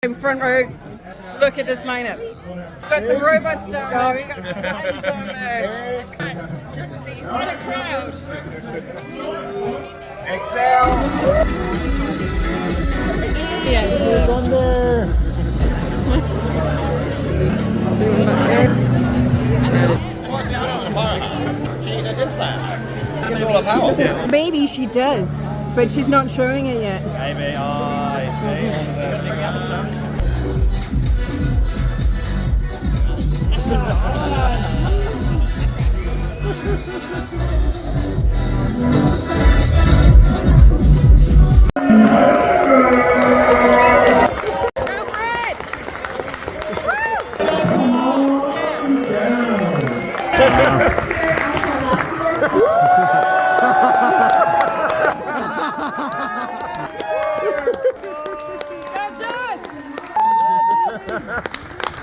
In front row, look at this lineup. We've got some robots down there, we've got tanks down there. What a crowd! Excel! Yeah. It's on there! She needs all of power. Maybe she does, but she's not showing it yet. Maybe, I see.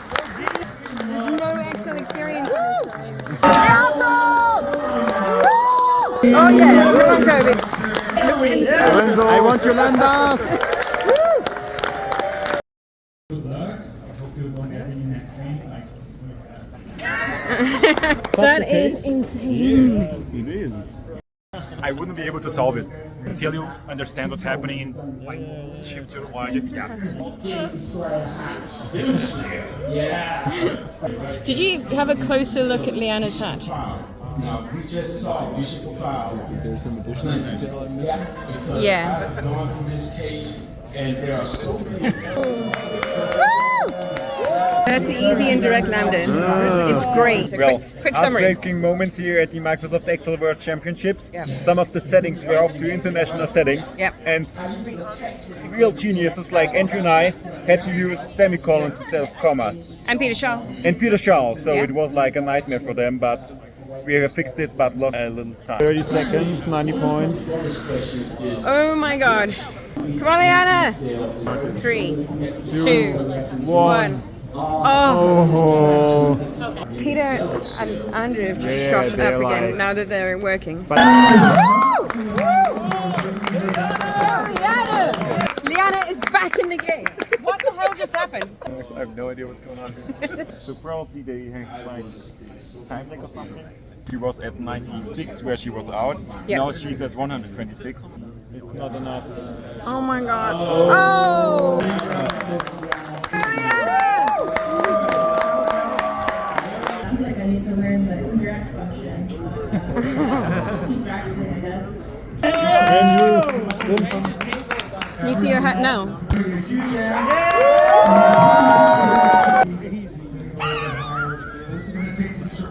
There's no Excel experience in this time. Oh yeah, come on, Kobe. Lorenzo, I want your Landas! That is insane. It is. I wouldn't be able to solve it until you understand what's happening in like shift to Y. Did you have a closer look at Leanna's hat? Now, we just saw beautiful clouds. There's some additional detail I'm missing. Yeah. Going through this case, and there are so many. That's the easy and direct lambda. It's great. Well, Quick summary. heartbreaking moments here at the Microsoft Excel World Championships. Yeah. Some of the settings were off to international settings. Yeah. And real geniuses like Andrew and I had to use semicolons instead of commas. And Peter Shaw. And Peter Shaw, so Yeah. it was like a nightmare for them, but we have fixed it, but lost a little time. 30 seconds, 90 points. Oh my god. Come on, Leanna. 3, 2, 1. Oh. Peter and Andrew have just shot it up again now that they're working. But Oh, Leanna! Leanna is back in the game. What the hell just happened? I have no idea what's going on here. So probably they have like time lag or something. She was at 96 where she was out. Yeah. Now she's at 126. It's not enough. Oh my god. Oh! Leanna! I need to learn the interact function. Keep practicing, I guess. Can you see your hat now?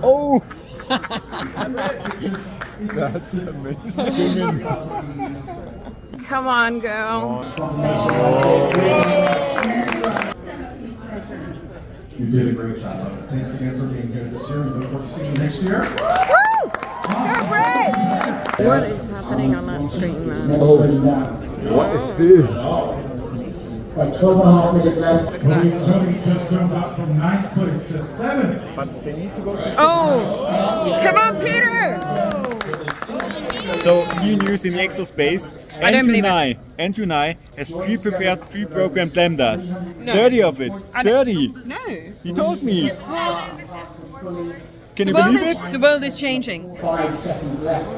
Oh! That's amazing. Come on, girl. You did a great job. Thanks again for being here this year. We look forward to seeing you next year. Woo! You're great! What is happening on that screen, man? What is this? Like 12 and a half minutes left. Cody just jumped out from 9th place to 7th. But they need to go to... Oh! Come on, Peter! So new news in the Excel space. I don't believe it. Andrew Nye has pre-prepared, pre-programmed lambdas. 30 of it. 30. No. He told me. Can you The believe it? world is changing. 5 seconds left.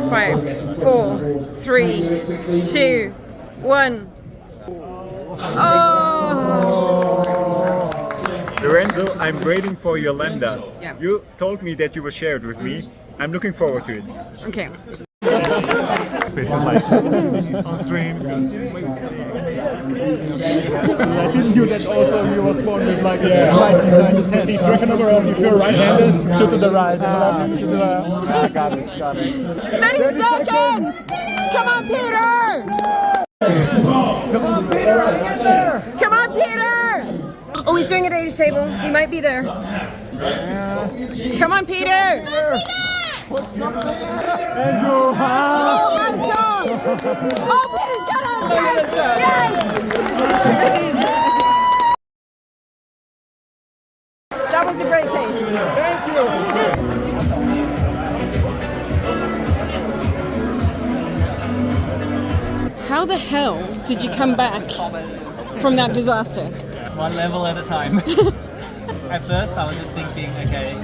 5, 4, 3, 2, 1. Oh! Lorenzo, I'm waiting for your lambda. Yeah. You told me that you will share it with me. I'm looking forward to it. Okay. Faces like on screen. I didn't knew that also he was born with like he's drinking over on if you're right-handed to the right. Got it. 30 seconds! Come on, Peter! Come on, Peter! Oh, he's doing a data table. He might be there. Come on, Peter! Andrew, Oh my god! Oh, Peter's got it! Yes! Yes! That was a great case. thank you. How the hell did you come back from that disaster? one level at a time. At first, I was just thinking, okay,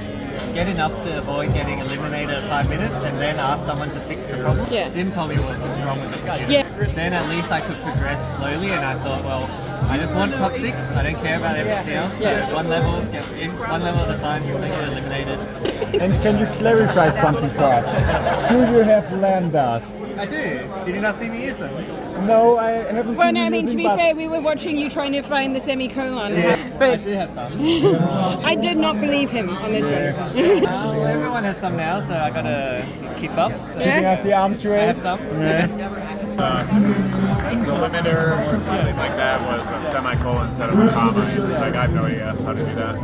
get enough to avoid getting eliminated at 5 minutes, and then ask someone to fix the problem. Yeah. Dim told me what was wrong with the computer. Yeah. Then at least I could progress slowly, and I thought, well, I just want top 6. I don't care about everything else. Yeah. So one level, get in one level at a time, just don't get eliminated. And can you clarify something for us? Do you have landers? I do. Did you not see me use them? No, I haven't Well, seen no, you I mean, to using be buts. fair, we were watching you trying to find the semicolon. I But do have some. I did not believe him on this one. Well, everyone has some now, so I gotta keep up. So Yeah. You have the arms I raised? have some. Yeah. The limiter or something like that was a semicolon instead of a comma. Like I have no idea how to do that.